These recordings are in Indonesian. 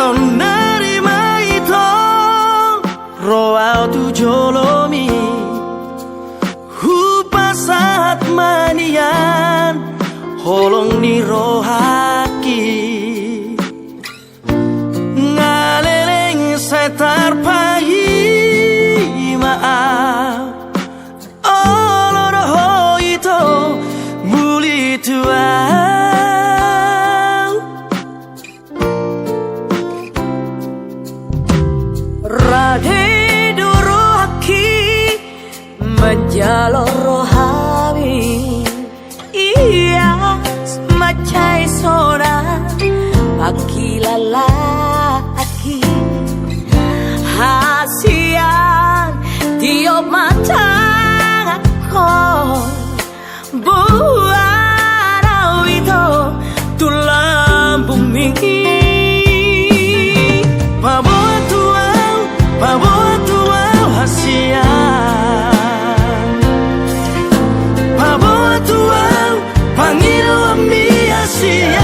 nerima itu roa tu jolomi hupasat manian holong ni rohaki ngaleleng setar pagi maaf oloroh itu muli tuan Radhe durohaki menjalo rohami iya macai sona pakilalaki hasian tiop matang aku buat awito tulang bumi Bawa tuau hasian Bawa tuau panggil ami hasian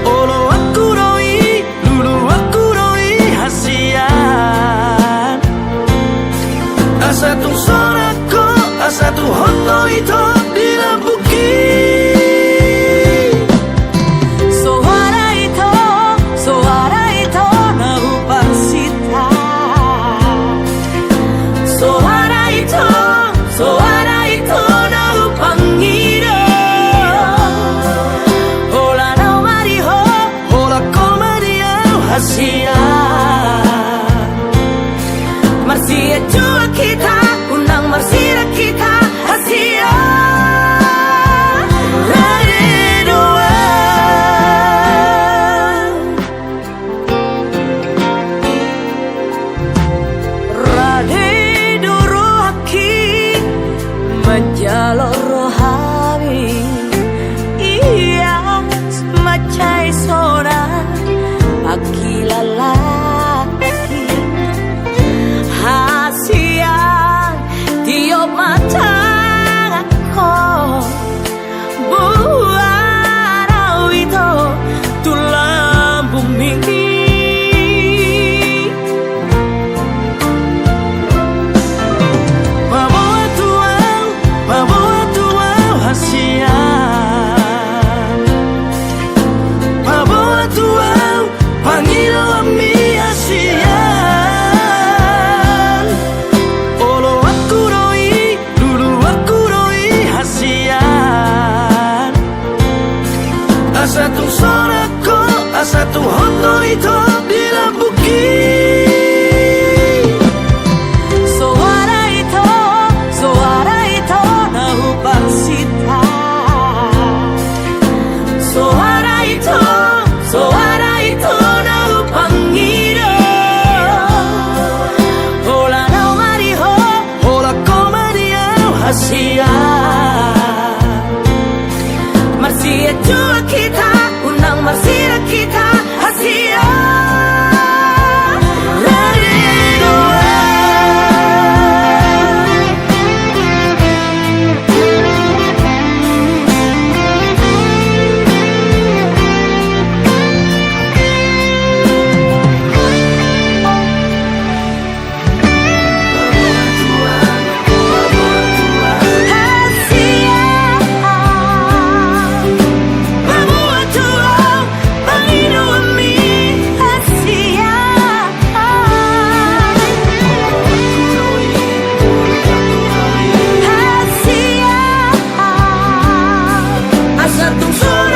Olo aku roi, lulu aku roi hasian Asa tu sorako, asa tu hoto itu dilambuki Marsia jua kita, undang marsia kita, hasia Radhe doa Radhe durohaki menjalo rohami iya macai sona pakilalaki hasian tiop matang aku buat awito tulang bumi bawa tuau hasian bawa tuau panggil ami hasian Olo aku roi, dulu aku roi hasian Asa tu sorako, asa tu hoto itu dilambuki